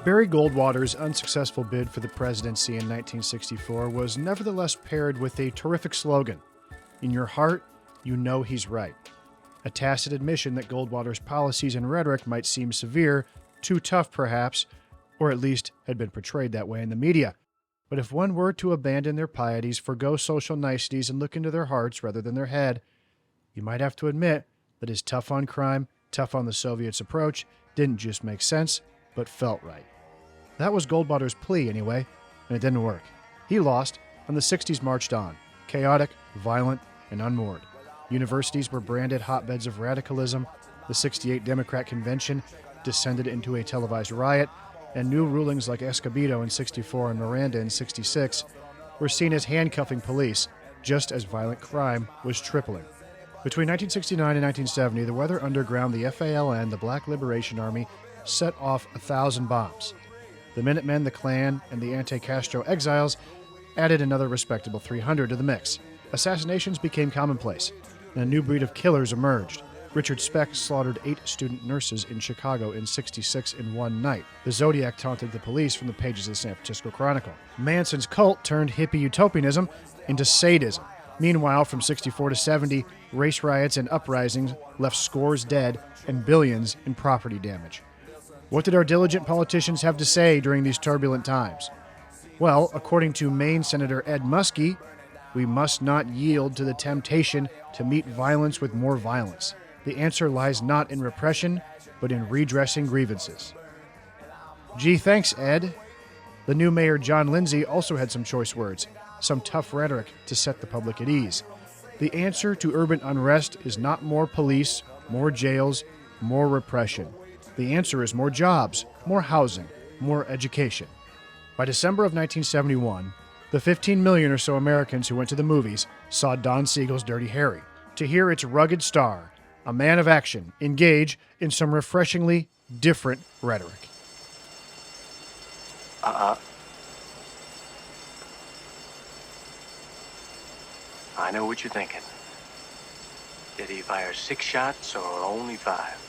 Barry Goldwater's unsuccessful bid for the presidency in 1964 was nevertheless paired with a terrific slogan, "In your heart, you know he's right." A tacit admission that Goldwater's policies and rhetoric might seem severe, too tough perhaps, or at least had been portrayed that way in the media. But if one were to abandon their pieties, forgo social niceties, and look into their hearts rather than their head, you might have to admit that his tough on crime, tough on the Soviets approach didn't just make sense, but felt right. That was Goldwater's plea anyway, and it didn't work. He lost, and the 60s marched on, chaotic, violent, and unmoored. Universities were branded hotbeds of radicalism, the '68 Democrat Convention descended into a televised riot, and new rulings like Escobedo in '64 and Miranda in '66 were seen as handcuffing police, just as violent crime was tripling. Between 1969 and 1970, the Weather Underground, the FALN, the Black Liberation Army, set off 1,000 bombs. The Minutemen, the Klan, and the anti-Castro exiles added another respectable 300 to the mix. Assassinations became commonplace, and a new breed of killers emerged. Richard Speck slaughtered 8 student nurses in Chicago in '66 in one night. The Zodiac taunted the police from the pages of the San Francisco Chronicle. Manson's cult turned hippie utopianism into sadism. Meanwhile, from '64 to '70, race riots and uprisings left scores dead and billions in property damage. What did our diligent politicians have to say during these turbulent times? Well, according to Maine Senator Ed Muskie, we must not yield to the temptation to meet violence with more violence. The answer lies not in repression, but in redressing grievances. Gee, thanks, Ed. The new mayor, John Lindsay, also had some choice words, some tough rhetoric to set the public at ease. The answer to urban unrest is not more police, more jails, more repression. The answer is more jobs, more housing, more education. By December of 1971, the 15 million or so Americans who went to the movies saw Don Siegel's Dirty Harry. To hear its rugged star, a man of action, engage in some refreshingly different rhetoric. I know what you're thinking. Did he fire 6 shots or only 5?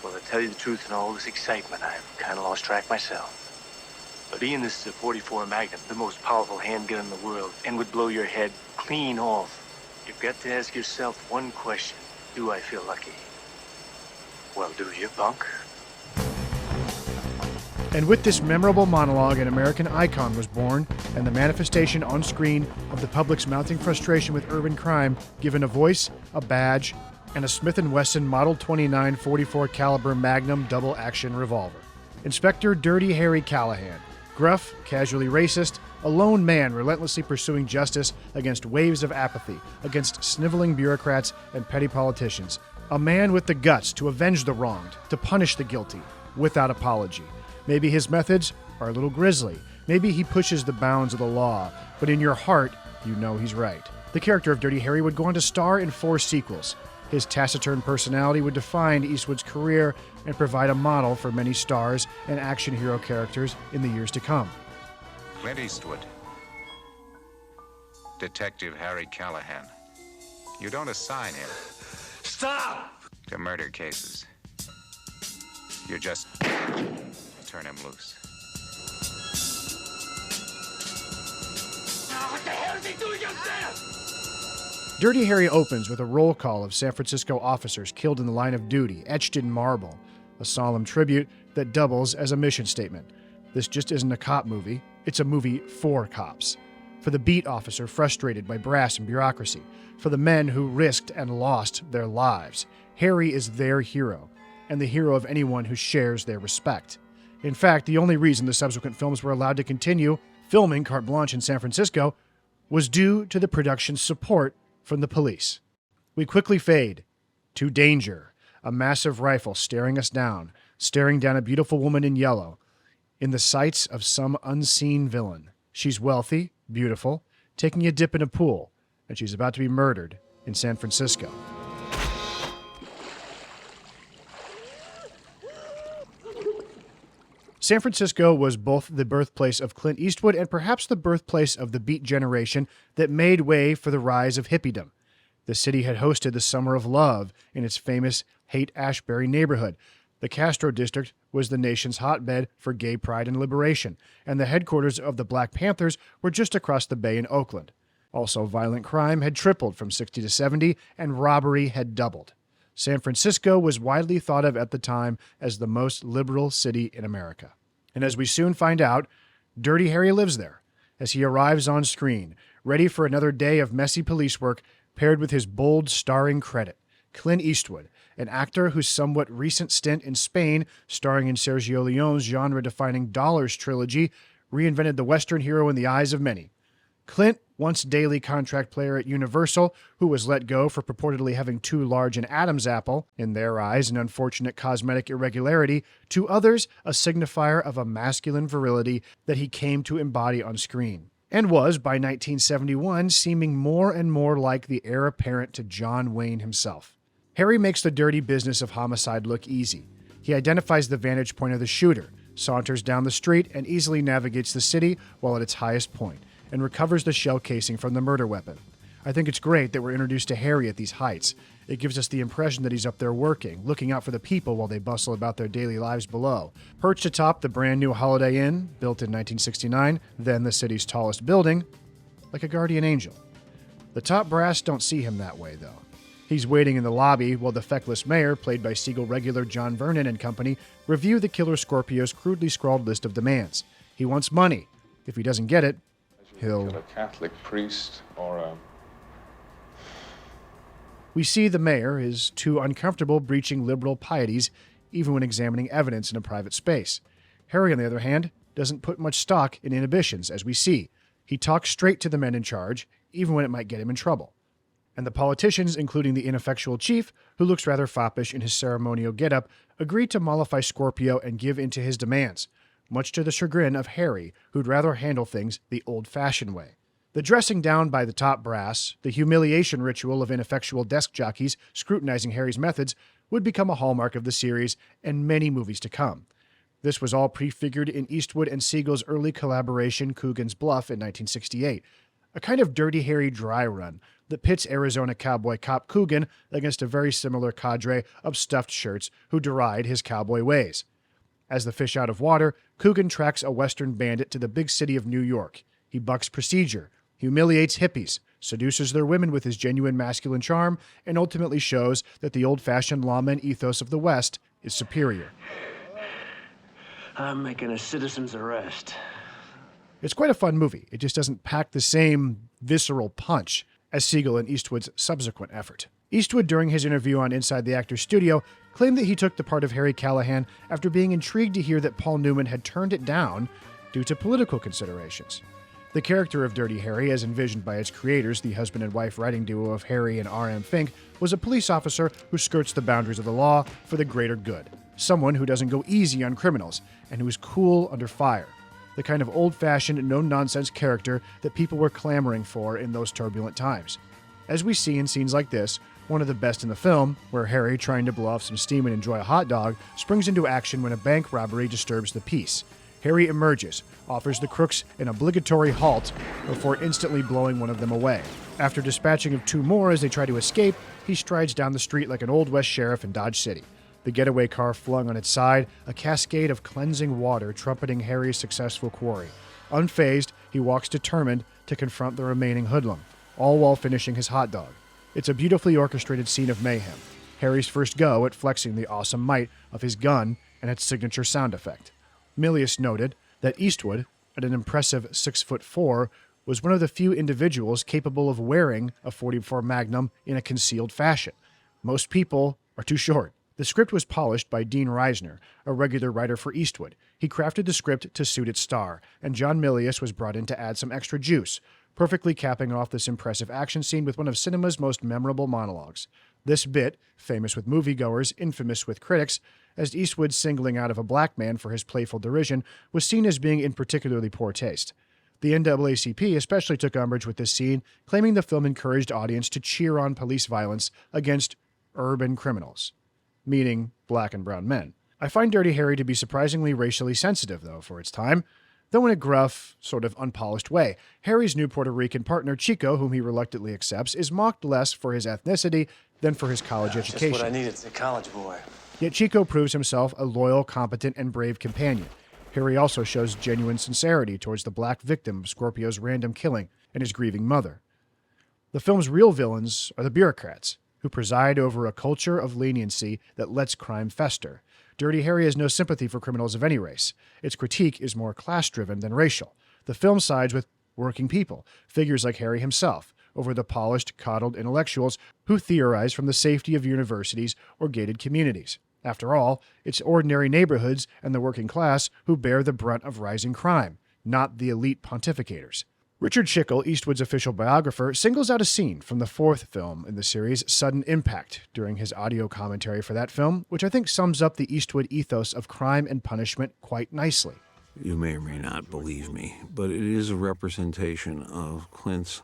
Well, to tell you the truth, in all this excitement, I've kind of lost track myself. But Ian, this is a .44 Magnum, the most powerful handgun in the world, and would blow your head clean off. You've got to ask yourself one question. Do I feel lucky? Well, do you, punk? And with this memorable monologue, an American icon was born, and the manifestation on screen of the public's mounting frustration with urban crime given a voice, a badge, and a Smith & Wesson Model 29 .44 caliber Magnum double-action revolver. Inspector Dirty Harry Callahan, gruff, casually racist, a lone man relentlessly pursuing justice against waves of apathy, against sniveling bureaucrats and petty politicians. A man with the guts to avenge the wronged, to punish the guilty, without apology. Maybe his methods are a little grisly. Maybe he pushes the bounds of the law. But in your heart, you know he's right. The character of Dirty Harry would go on to star in 4 sequels. His taciturn personality would define Eastwood's career and provide a model for many stars and action hero characters in the years to come. Clint Eastwood. Detective Harry Callahan. You don't assign him. Stop! To murder cases. You just turn him loose. What the hell is he doing up there? Dirty Harry opens with a roll call of San Francisco officers killed in the line of duty, etched in marble, a solemn tribute that doubles as a mission statement. This just isn't a cop movie, it's a movie for cops. For the beat officer frustrated by brass and bureaucracy, for the men who risked and lost their lives. Harry is their hero, and the hero of anyone who shares their respect. In fact, the only reason the subsequent films were allowed to continue filming carte blanche in San Francisco was due to the production's support from the police. We quickly fade to danger, a massive rifle staring us down, staring down a beautiful woman in yellow, in the sights of some unseen villain. She's wealthy, beautiful, taking a dip in a pool, and she's about to be murdered in San Francisco. San Francisco was both the birthplace of Clint Eastwood and perhaps the birthplace of the beat generation that made way for the rise of hippiedom. The city had hosted the Summer of Love in its famous Haight-Ashbury neighborhood. The Castro district was the nation's hotbed for gay pride and liberation, and the headquarters of the Black Panthers were just across the bay in Oakland. Also, violent crime had tripled from 60 to 70, and robbery had doubled. San Francisco was widely thought of at the time as the most liberal city in America. And as we soon find out, Dirty Harry lives there, as he arrives on screen, ready for another day of messy police work paired with his bold starring credit, Clint Eastwood, an actor whose somewhat recent stint in Spain, starring in Sergio Leone's genre-defining Dollars trilogy, reinvented the Western hero in the eyes of many. Clint, once daily contract player at Universal, who was let go for purportedly having too large an Adam's apple, in their eyes an unfortunate cosmetic irregularity, to others a signifier of a masculine virility that he came to embody on screen, and was, by 1971, seeming more and more like the heir apparent to John Wayne himself. Harry makes the dirty business of homicide look easy. He identifies the vantage point of the shooter, saunters down the street, and easily navigates the city while at its highest point, and recovers the shell casing from the murder weapon. I think it's great that we're introduced to Harry at these heights. It gives us the impression that he's up there working, looking out for the people while they bustle about their daily lives below. Perched atop the brand new Holiday Inn, built in 1969, then the city's tallest building, like a guardian angel. The top brass don't see him that way, though. He's waiting in the lobby while the feckless mayor, played by Siegel regular John Vernon and company, review the Killer Scorpio's crudely scrawled list of demands. He wants money. If he doesn't get it, he'll kill a Catholic priest or a... We see the mayor is too uncomfortable breaching liberal pieties even when examining evidence in a private space. Harry, on the other hand, doesn't put much stock in inhibitions, as we see. He talks straight to the men in charge, even when it might get him in trouble. And the politicians, including the ineffectual chief, who looks rather foppish in his ceremonial getup, agree to mollify Scorpio and give in to his demands, much to the chagrin of Harry, who'd rather handle things the old-fashioned way. The dressing down by the top brass, the humiliation ritual of ineffectual desk jockeys scrutinizing Harry's methods, would become a hallmark of the series and many movies to come. This was all prefigured in Eastwood and Siegel's early collaboration Coogan's Bluff in 1968, a kind of Dirty Harry dry run that pits Arizona cowboy cop Coogan against a very similar cadre of stuffed shirts who deride his cowboy ways. As the fish out of water, Coogan tracks a Western bandit to the big city of New York. He bucks procedure, humiliates hippies, seduces their women with his genuine masculine charm, and ultimately shows that the old-fashioned lawman ethos of the West is superior. I'm making a citizen's arrest. It's quite a fun movie. It just doesn't pack the same visceral punch as Siegel and Eastwood's subsequent effort. Eastwood, during his interview on Inside the Actor's Studio, claimed that he took the part of Harry Callahan after being intrigued to hear that Paul Newman had turned it down due to political considerations. The character of Dirty Harry, as envisioned by its creators, the husband and wife writing duo of Harry and R.M. Fink, was a police officer who skirts the boundaries of the law for the greater good. Someone who doesn't go easy on criminals and who is cool under fire. The kind of old-fashioned, no-nonsense character that people were clamoring for in those turbulent times. As we see in scenes like this, one of the best in the film, where Harry, trying to blow off some steam and enjoy a hot dog, springs into action when a bank robbery disturbs the peace. Harry emerges, offers the crooks an obligatory halt before instantly blowing one of them away. After dispatching of two more as they try to escape, he strides down the street like an Old West sheriff in Dodge City. The getaway car flung on its side, a cascade of cleansing water trumpeting Harry's successful quarry. Unfazed, he walks determined to confront the remaining hoodlum, all while finishing his hot dog. It's a beautifully orchestrated scene of mayhem, Harry's first go at flexing the awesome might of his gun and its signature sound effect. Milius noted that Eastwood, at an impressive 6'4", was one of the few individuals capable of wearing a .44 Magnum in a concealed fashion. Most people are too short. The script was polished by Dean Reisner, a regular writer for Eastwood. He crafted the script to suit its star, and John Milius was brought in to add some extra juice, perfectly capping off this impressive action scene with one of cinema's most memorable monologues. This bit, famous with moviegoers, infamous with critics, as Eastwood's singling out of a black man for his playful derision, was seen as being in particularly poor taste. The NAACP especially took umbrage with this scene, claiming the film encouraged audience to cheer on police violence against urban criminals, meaning black and brown men. I find Dirty Harry to be surprisingly racially sensitive, though, for its time, though in a gruff, sort of unpolished way. Harry's new Puerto Rican partner, Chico, whom he reluctantly accepts, is mocked less for his ethnicity than for his college education. Just what I needed as a college boy. Yet Chico proves himself a loyal, competent, and brave companion. Harry also shows genuine sincerity towards the black victim of Scorpio's random killing and his grieving mother. The film's real villains are the bureaucrats, who preside over a culture of leniency that lets crime fester. Dirty Harry has no sympathy for criminals of any race. Its critique is more class-driven than racial. The film sides with working people, figures like Harry himself, over the polished, coddled intellectuals who theorize from the safety of universities or gated communities. After all, it's ordinary neighborhoods and the working class who bear the brunt of rising crime, not the elite pontificators. Richard Schickel, Eastwood's official biographer, singles out a scene from the fourth film in the series, Sudden Impact, during his audio commentary for that film, which I think sums up the Eastwood ethos of crime and punishment quite nicely. You may or may not believe me, but it is a representation of Clint's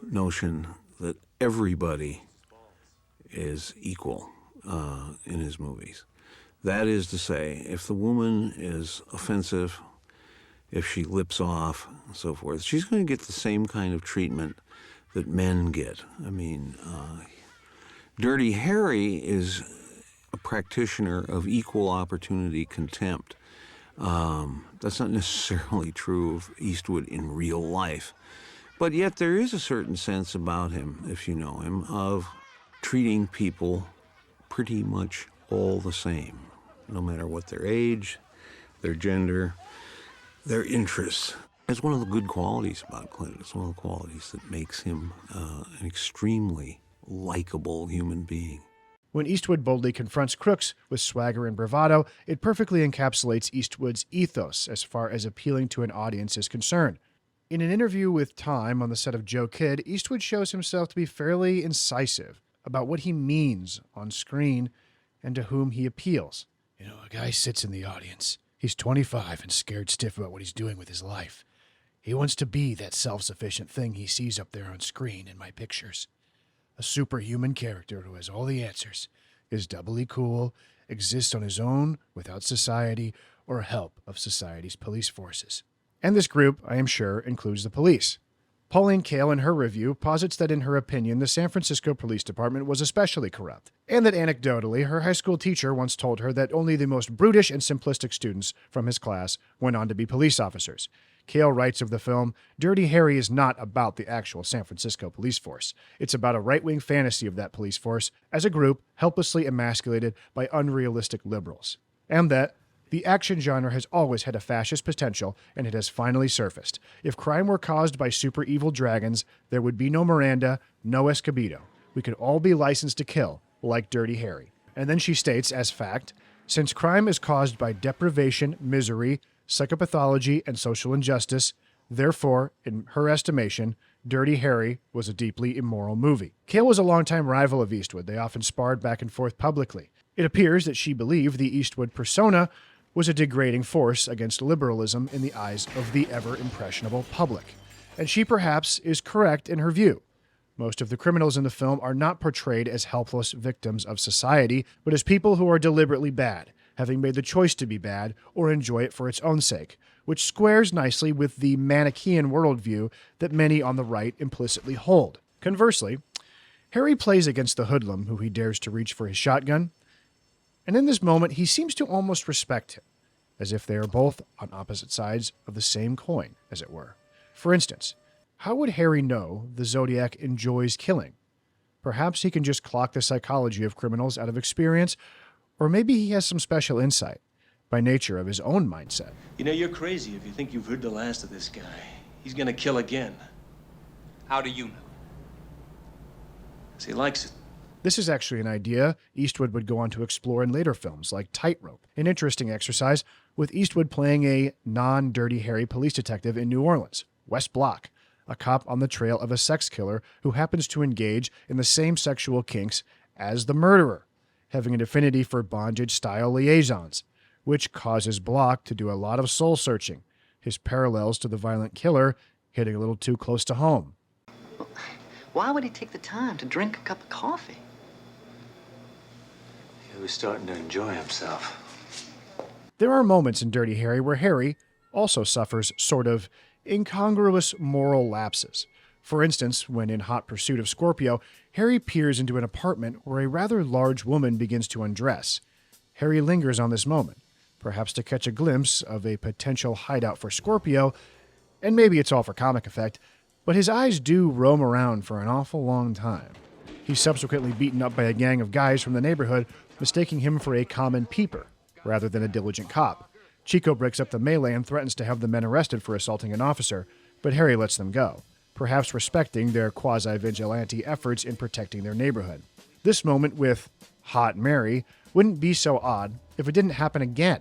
notion that everybody is equal in his movies. That is to say, if the woman is offensive, if she lips off, and so forth, she's going to get the same kind of treatment that men get. I mean, Dirty Harry is a practitioner of equal opportunity contempt. That's not necessarily true of Eastwood in real life. But yet there is a certain sense about him, if you know him, of treating people pretty much all the same, no matter what their age, their gender, their interests. It's one of the good qualities about Clint. It's one of the qualities that makes him an extremely likable human being. When Eastwood boldly confronts crooks with swagger and bravado, it perfectly encapsulates Eastwood's ethos as far as appealing to an audience is concerned. In an interview with Time on the set of Joe Kidd, Eastwood shows himself to be fairly incisive about what he means on screen and to whom he appeals. You know, a guy sits in the audience. He's 25 and scared stiff about what he's doing with his life. He wants to be that self-sufficient thing he sees up there on screen in my pictures. A superhuman character who has all the answers, is doubly cool, exists on his own without society or help of society's police forces. And this group, I am sure, includes the police. Pauline Kael, in her review, posits that in her opinion, the San Francisco Police Department was especially corrupt, and that anecdotally, her high school teacher once told her that only the most brutish and simplistic students from his class went on to be police officers. Kael writes of the film, Dirty Harry is not about the actual San Francisco police force. It's about a right-wing fantasy of that police force as a group helplessly emasculated by unrealistic liberals. And that the action genre has always had a fascist potential, and it has finally surfaced. If crime were caused by super evil dragons, there would be no Miranda, no Escobedo. We could all be licensed to kill, like Dirty Harry. And then she states, as fact, since crime is caused by deprivation, misery, psychopathology, and social injustice, therefore, in her estimation, Dirty Harry was a deeply immoral movie. Kael was a longtime rival of Eastwood. They often sparred back and forth publicly. It appears that she believed the Eastwood persona was a degrading force against liberalism in the eyes of the ever-impressionable public. And she perhaps is correct in her view. Most of the criminals in the film are not portrayed as helpless victims of society, but as people who are deliberately bad, having made the choice to be bad or enjoy it for its own sake, which squares nicely with the Manichaean worldview that many on the right implicitly hold. Conversely, Harry plays against the hoodlum who he dares to reach for his shotgun, and in this moment he seems to almost respect him, as if they are both on opposite sides of the same coin, as it were. For instance, how would Harry know the Zodiac enjoys killing? Perhaps he can just clock the psychology of criminals out of experience, or maybe he has some special insight, by nature of his own mindset. You know, you're crazy if you think you've heard the last of this guy. He's gonna kill again. How do you know? 'Cause he likes it. This is actually an idea Eastwood would go on to explore in later films like Tightrope, an interesting exercise with Eastwood playing a non-Dirty Harry police detective in New Orleans, Wes Block, a cop on the trail of a sex killer who happens to engage in the same sexual kinks as the murderer, having an affinity for bondage-style liaisons, which causes Block to do a lot of soul-searching, his parallels to the violent killer hitting a little too close to home. Why would he take the time to drink a cup of coffee? He was starting to enjoy himself. There are moments in Dirty Harry where Harry also suffers sort of incongruous moral lapses. For instance, when in hot pursuit of Scorpio, Harry peers into an apartment where a rather large woman begins to undress. Harry lingers on this moment, perhaps to catch a glimpse of a potential hideout for Scorpio, and maybe it's all for comic effect, but his eyes do roam around for an awful long time. He's subsequently beaten up by a gang of guys from the neighborhood, mistaking him for a common peeper, rather than a diligent cop. Chico breaks up the melee and threatens to have the men arrested for assaulting an officer, but Harry lets them go, perhaps respecting their quasi-vigilante efforts in protecting their neighborhood. This moment with Hot Mary wouldn't be so odd if it didn't happen again.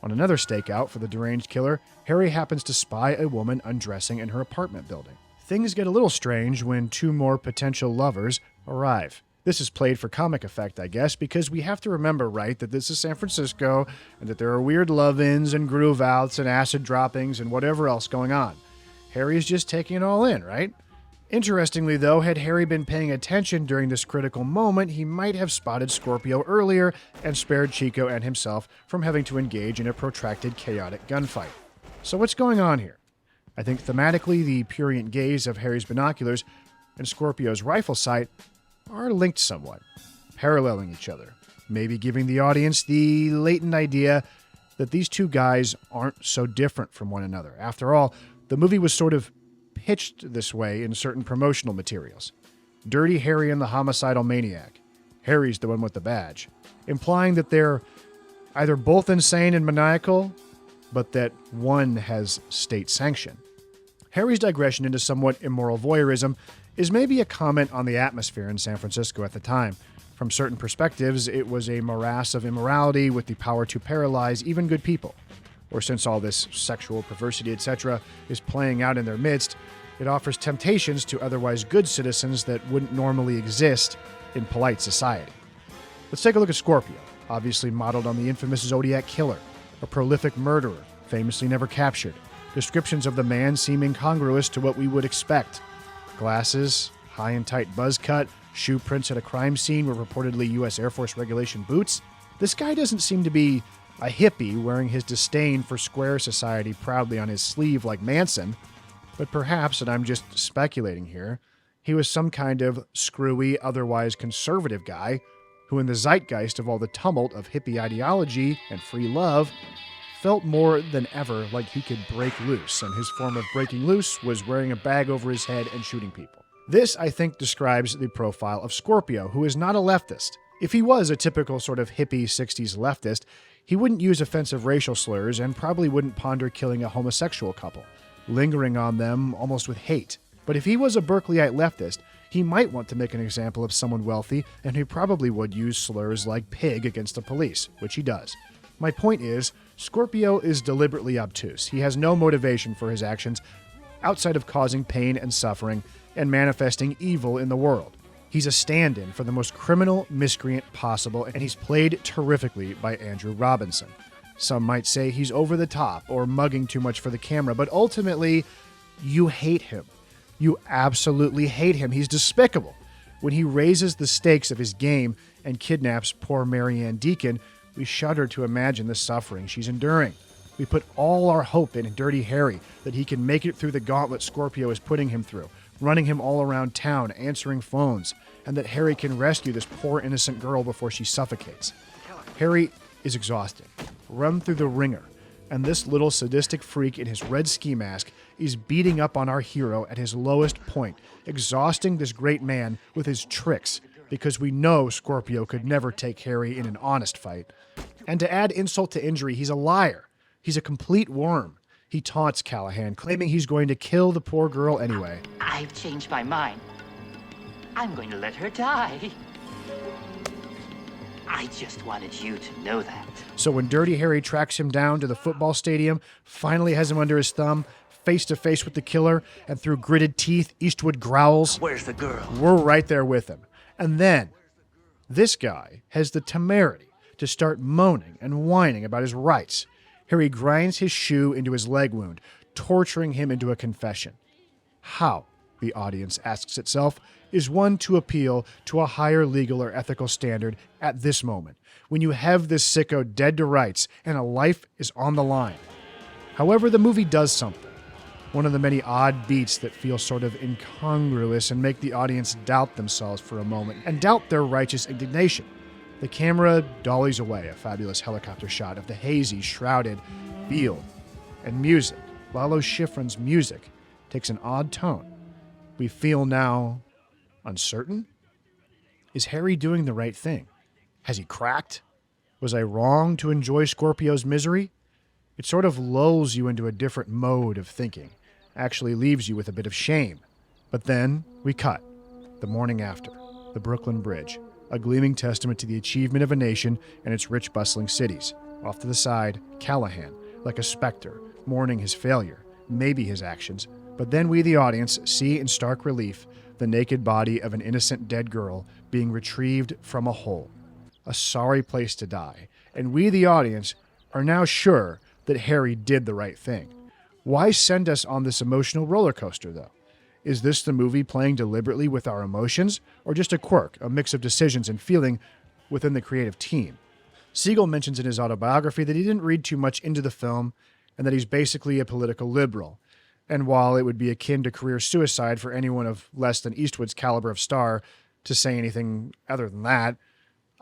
On another stakeout for the deranged killer, Harry happens to spy a woman undressing in her apartment building. Things get a little strange when two more potential lovers arrive. This is played for comic effect, I guess, because we have to remember, right, that this is San Francisco and that there are weird love-ins and groove-outs and acid droppings and whatever else going on. Harry's just taking it all in, right? Interestingly, though, had Harry been paying attention during this critical moment, he might have spotted Scorpio earlier and spared Chico and himself from having to engage in a protracted, chaotic gunfight. So what's going on here? I think thematically, the prurient gaze of Harry's binoculars and Scorpio's rifle sight are linked somewhat, paralleling each other, maybe giving the audience the latent idea that these two guys aren't so different from one another. After all, the movie was sort of pitched this way in certain promotional materials. Dirty Harry and the homicidal maniac. Harry's the one with the badge, implying that they're either both insane and maniacal, but that one has state sanction. Harry's digression into somewhat immoral voyeurism is maybe a comment on the atmosphere in San Francisco at the time. From certain perspectives, it was a morass of immorality with the power to paralyze even good people. Or since all this sexual perversity, etc., is playing out in their midst, it offers temptations to otherwise good citizens that wouldn't normally exist in polite society. Let's take a look at Scorpio, obviously modeled on the infamous Zodiac Killer, a prolific murderer, famously never captured. Descriptions of the man seem incongruous to what we would expect. Glasses, high and tight buzz cut, shoe prints at a crime scene were reportedly U.S. Air Force regulation boots. This guy doesn't seem to be a hippie wearing his disdain for square society proudly on his sleeve like Manson, but perhaps, and I'm just speculating here, he was some kind of screwy, otherwise conservative guy who, in the zeitgeist of all the tumult of hippie ideology and free love, felt more than ever like he could break loose, and his form of breaking loose was wearing a bag over his head and shooting people. This, I think, describes the profile of Scorpio, who is not a leftist. If he was a typical sort of hippie 60s leftist, he wouldn't use offensive racial slurs and probably wouldn't ponder killing a homosexual couple, lingering on them almost with hate. But if he was a Berkeleyite leftist, he might want to make an example of someone wealthy, and he probably would use slurs like pig against the police, which he does. My point is, Scorpio is deliberately obtuse. He has no motivation for his actions outside of causing pain and suffering and manifesting evil in the world. He's a stand-in for the most criminal miscreant possible, and he's played terrifically by Andrew Robinson. Some might say he's over the top or mugging too much for the camera, but ultimately, you hate him. You absolutely hate him. He's despicable. When he raises the stakes of his game and kidnaps poor Marianne Deacon, we shudder to imagine the suffering she's enduring. We put all our hope in Dirty Harry, that he can make it through the gauntlet Scorpio is putting him through, running him all around town, answering phones, and that Harry can rescue this poor innocent girl before she suffocates. Harry is exhausted, run through the ringer, and this little sadistic freak in his red ski mask is beating up on our hero at his lowest point, exhausting this great man with his tricks, because we know Scorpio could never take Harry in an honest fight. And to add insult to injury, he's a liar. He's a complete worm. He taunts Callahan, claiming he's going to kill the poor girl anyway. I've changed my mind. I'm going to let her die. I just wanted you to know that. So when Dirty Harry tracks him down to the football stadium, finally has him under his thumb, face to face with the killer, and through gritted teeth, Eastwood growls, "Where's the girl?" We're right there with him. And then, this guy has the temerity to start moaning and whining about his rights. Harry grinds his shoe into his leg wound, torturing him into a confession. How, the audience asks itself, is one to appeal to a higher legal or ethical standard at this moment, when you have this sicko dead to rights and a life is on the line? However, the movie does something. one of the many odd beats that feel sort of incongruous and make the audience doubt themselves for a moment and doubt their righteous indignation. The camera dollies away, a fabulous helicopter shot of the hazy, shrouded field, and music. Lalo Schifrin's music takes an odd tone. We feel now uncertain. Is Harry doing the right thing? Has he cracked? Was I wrong to enjoy Scorpio's misery? It sort of lulls you into a different mode of thinking, actually leaves you with a bit of shame. But then we cut. The morning after, the Brooklyn Bridge, a gleaming testament to the achievement of a nation and its rich, bustling cities. Off to the side, Callahan, like a specter, mourning his failure, maybe his actions. But then we, the audience, see in stark relief the naked body of an innocent dead girl being retrieved from a hole. A sorry place to die. And we, the audience, are now sure that Harry did the right thing. Why send us on this emotional roller coaster, though? Is this the movie playing deliberately with our emotions, or just a quirk, a mix of decisions and feeling within the creative team? Siegel mentions in his autobiography that he didn't read too much into the film and that he's basically a political liberal. And while it would be akin to career suicide for anyone of less than Eastwood's caliber of star to say anything other than that,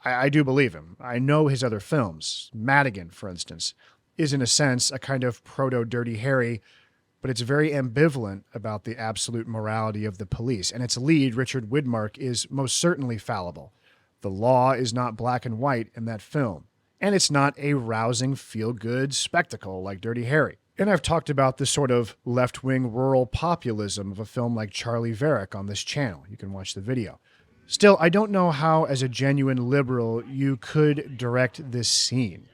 I do believe him. I know his other films. Madigan, for instance, is in a sense a kind of proto-Dirty Harry, but it's very ambivalent about the absolute morality of the police. And its lead, Richard Widmark, is most certainly fallible. The law is not black and white in that film. And it's not a rousing, feel-good spectacle like Dirty Harry. And I've talked about the sort of left-wing rural populism of a film like Charlie Varick on this channel. You can watch the video. Still, I don't know how, as a genuine liberal, you could direct this scene,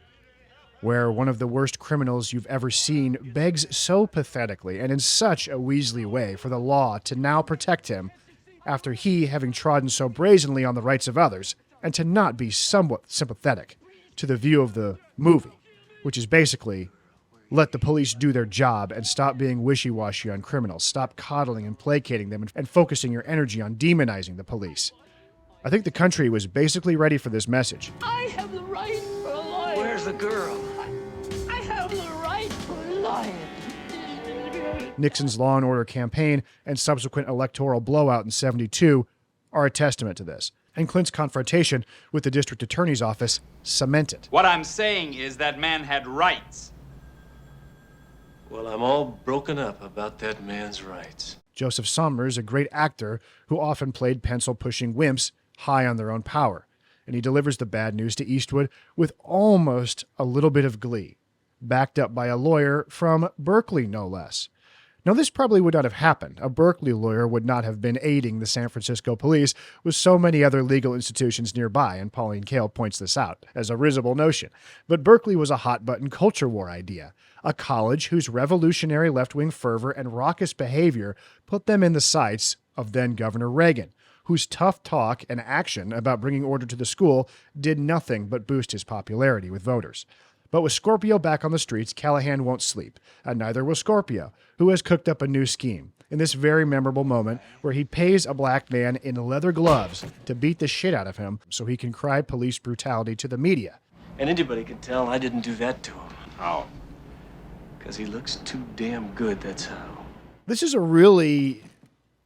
where one of the worst criminals you've ever seen begs so pathetically and in such a Weasley way for the law to now protect him after he having trodden so brazenly on the rights of others, and to not be somewhat sympathetic to the view of the movie, which is basically, let the police do their job and stop being wishy-washy on criminals. Stop coddling and placating them and focusing your energy on demonizing the police. I think the country was basically ready for this message. I have the right for life. Where's the girl? I have the right for life. Nixon's Law and Order campaign and subsequent electoral blowout in '72 are a testament to this. And Clint's confrontation with the district attorney's office cement it. What I'm saying is that man had rights. Well, I'm all broken up about that man's rights. Joseph Somers, a great actor who often played pencil-pushing wimps high on their own power, and he delivers the bad news to Eastwood with almost a little bit of glee, backed up by a lawyer from Berkeley, no less. Now, this probably would not have happened. A Berkeley lawyer would not have been aiding the San Francisco police with so many other legal institutions nearby, and Pauline Kael points this out as a risible notion. But Berkeley was a hot-button culture war idea, a college whose revolutionary left-wing fervor and raucous behavior put them in the sights of then-Governor Reagan, whose tough talk and action about bringing order to the school did nothing but boost his popularity with voters. But with Scorpio back on the streets, Callahan won't sleep, and neither will Scorpio, who has cooked up a new scheme. In this very memorable moment where he pays a black man in leather gloves to beat the shit out of him so he can cry police brutality to the media. And anybody can tell I didn't do that to him. Oh. Because he looks too damn good, that's how. This is a really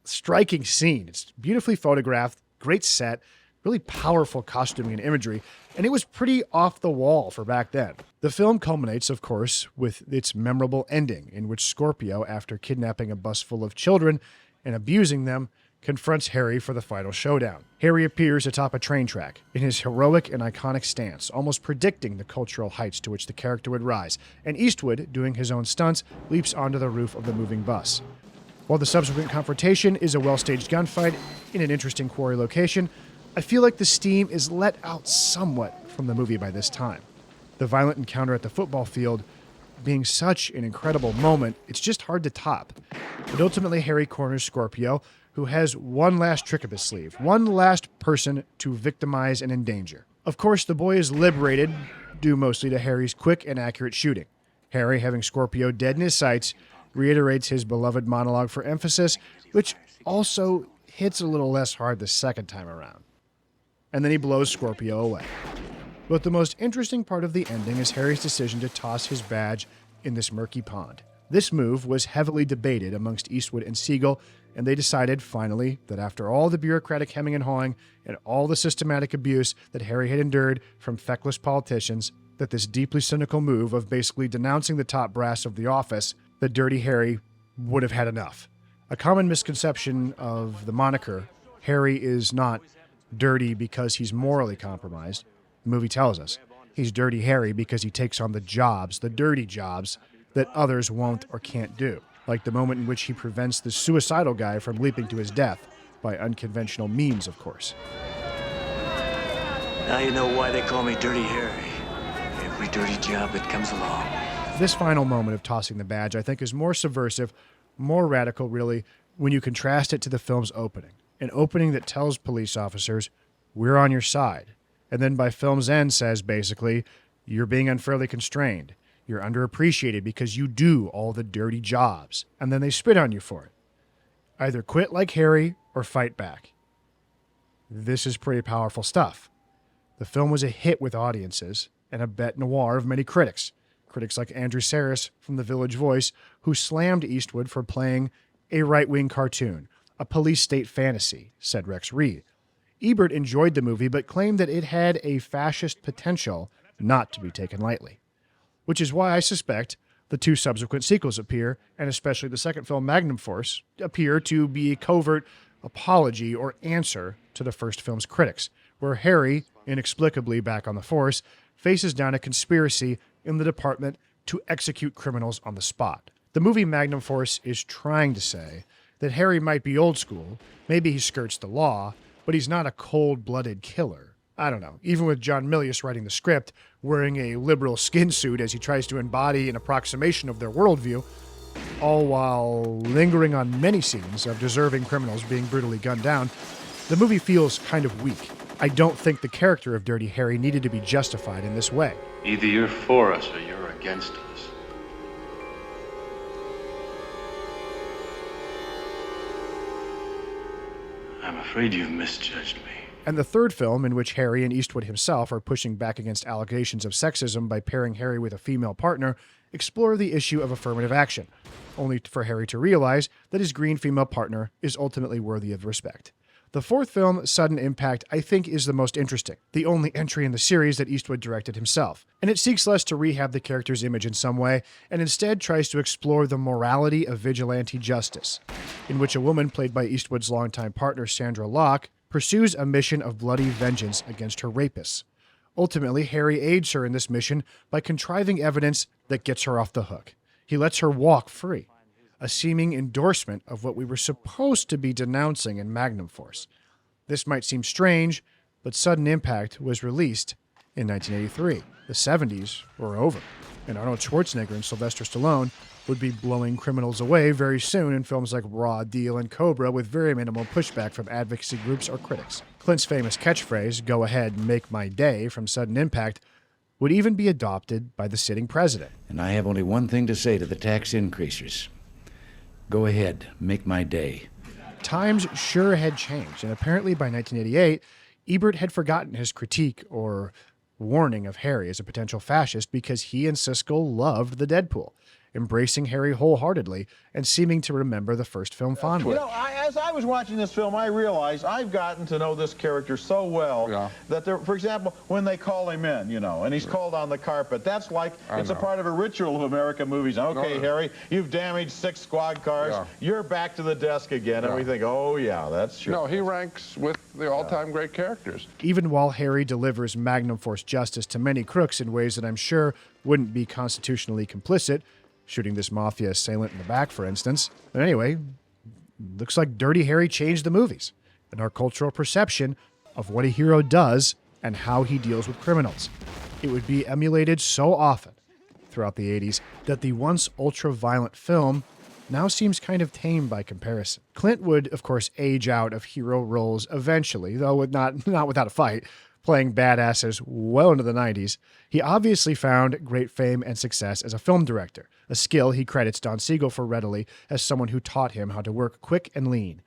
striking scene. It's beautifully photographed, great set, really powerful costuming and imagery, and it was pretty off the wall for back then. The film culminates, of course, with its memorable ending, in which Scorpio, after kidnapping a bus full of children and abusing them, confronts Harry for the final showdown. Harry appears atop a train track in his heroic and iconic stance, almost predicting the cultural heights to which the character would rise, and Eastwood, doing his own stunts, leaps onto the roof of the moving bus. While the subsequent confrontation is a well-staged gunfight in an interesting quarry location, I feel like the steam is let out somewhat from the movie by this time. The violent encounter at the football field being such an incredible moment, it's just hard to top. But ultimately, Harry corners Scorpio, who has one last trick up his sleeve, one last person to victimize and endanger. Of course, the boy is liberated, due mostly to Harry's quick and accurate shooting. Harry, having Scorpio dead in his sights, reiterates his beloved monologue for emphasis, which also hits a little less hard the second time around. And then he blows Scorpio away. But the most interesting part of the ending is Harry's decision to toss his badge in this murky pond. This move was heavily debated amongst Eastwood and Siegel, and they decided, finally, that after all the bureaucratic hemming and hawing and all the systematic abuse that Harry had endured from feckless politicians, that this deeply cynical move of basically denouncing the top brass of the office, that Dirty Harry would have had enough. A common misconception of the moniker, Harry is not dirty because he's morally compromised. The movie tells us he's Dirty Harry because he takes on the jobs, the dirty jobs, that others won't or can't do, like the moment in which he prevents the suicidal guy from leaping to his death, by unconventional means, of course. Now you know why they call me Dirty Harry. Every dirty job that comes along. This final moment of tossing the badge, I think, is more subversive, more radical, really, when you contrast it to the film's opening. An opening that tells police officers, we're on your side. And then by film's end says, basically, you're being unfairly constrained. You're underappreciated because you do all the dirty jobs. And then they spit on you for it. Either quit like Harry or fight back. This is pretty powerful stuff. The film was a hit with audiences and a bête noir of many critics. Critics like Andrew Sarris from The Village Voice, who slammed Eastwood for playing a right-wing cartoon, a police state fantasy, said Rex Reed. Ebert enjoyed the movie but claimed that it had a fascist potential not to be taken lightly. Which is why I suspect the two subsequent sequels appear, and especially the second film, Magnum Force, appear to be a covert apology or answer to the first film's critics, where Harry, inexplicably back on the force, faces down a conspiracy in the department to execute criminals on the spot. The movie Magnum Force is trying to say that Harry might be old school, maybe he skirts the law, but he's not a cold-blooded killer. I don't know, even with John Milius writing the script, wearing a liberal skin suit as he tries to embody an approximation of their worldview, all while lingering on many scenes of deserving criminals being brutally gunned down, the movie feels kind of weak. I don't think the character of Dirty Harry needed to be justified in this way. Either you're for us or you're against us. I'm afraid you've misjudged me. And the third film, in which Harry and Eastwood himself are pushing back against allegations of sexism by pairing Harry with a female partner, explore the issue of affirmative action, only for Harry to realize that his green female partner is ultimately worthy of respect. The fourth film, Sudden Impact, I think is the most interesting, the only entry in the series that Eastwood directed himself. And it seeks less to rehab the character's image in some way, and instead tries to explore the morality of vigilante justice, in which a woman played by Eastwood's longtime partner Sandra Locke pursues a mission of bloody vengeance against her rapists. Ultimately, Harry aids her in this mission by contriving evidence that gets her off the hook. He lets her walk free, a seeming endorsement of what we were supposed to be denouncing in Magnum Force. This might seem strange, but Sudden Impact was released in 1983. The 70s were over, and Arnold Schwarzenegger and Sylvester Stallone would be blowing criminals away very soon in films like Raw Deal and Cobra with very minimal pushback from advocacy groups or critics. Clint's famous catchphrase, "Go ahead, make my day," from Sudden Impact, would even be adopted by the sitting president. And I have only one thing to say to the tax increasers. Go ahead, make my day. Times sure had changed, and apparently by 1988, Ebert had forgotten his critique or warning of Harry as a potential fascist because he and Siskel loved the Deadpool, embracing Harry wholeheartedly and seeming to remember the first film fondly. You know, as I was watching this film, I realized I've gotten to know this character so well that, for example, when they call him in, you know, and he's called on the carpet, that's like it's a part of a ritual of American movies. Okay, Harry, you've damaged 6 squad cars. You're back to the desk again, and we think, oh, yeah, that's true. No, he ranks with the all-time great characters. Even while Harry delivers Magnum Force justice to many crooks in ways that I'm sure wouldn't be constitutionally complicit, shooting this mafia assailant in the back, for instance. But anyway, looks like Dirty Harry changed the movies and our cultural perception of what a hero does and how he deals with criminals. It would be emulated so often throughout the 80s that the once ultra-violent film now seems kind of tame by comparison. Clint would, of course, age out of hero roles eventually, though not without a fight, playing badasses well into the 90s. He obviously found great fame and success as a film director, a skill he credits Don Siegel for readily as someone who taught him how to work quick and lean.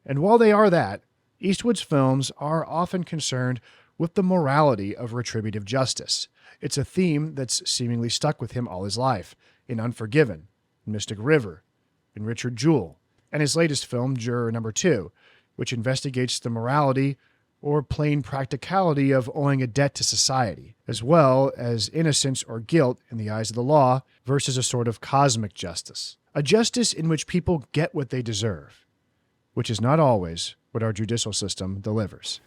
And while they are that, Eastwood's films are often concerned with the morality of retributive justice. It's a theme that's seemingly stuck with him all his life. In Unforgiven, in Mystic River, in Richard Jewell, and his latest film, Juror Number 2, which investigates the morality or plain practicality of owing a debt to society, as well as innocence or guilt in the eyes of the law versus a sort of cosmic justice. A justice in which people get what they deserve, which is not always what our judicial system delivers.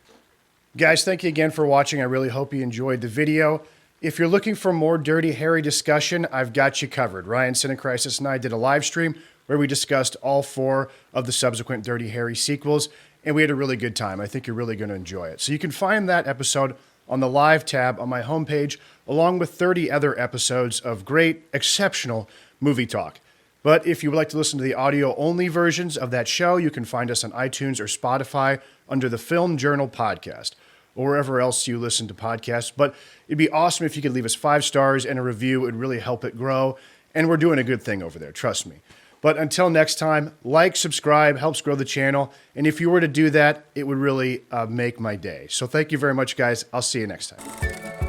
Guys, thank you again for watching. I really hope you enjoyed the video. If you're looking for more Dirty Harry discussion, I've got you covered. Ryan Cinecrisis and I did a live stream where we discussed all 4 of the subsequent Dirty Harry sequels, and we had a really good time. I think you're really going to enjoy it. So you can find that episode on the live tab on my homepage, along with 30 other episodes of great, exceptional movie talk. But if you would like to listen to the audio-only versions of that show, you can find us on iTunes or Spotify under the Film Journal Podcast, or wherever else you listen to podcasts. But it'd be awesome if you could leave us 5 stars and a review. It would really help it grow. And we're doing a good thing over there, trust me. But until next time, like, subscribe, helps grow the channel. And if you were to do that, it would really make my day. So thank you very much, guys. I'll see you next time.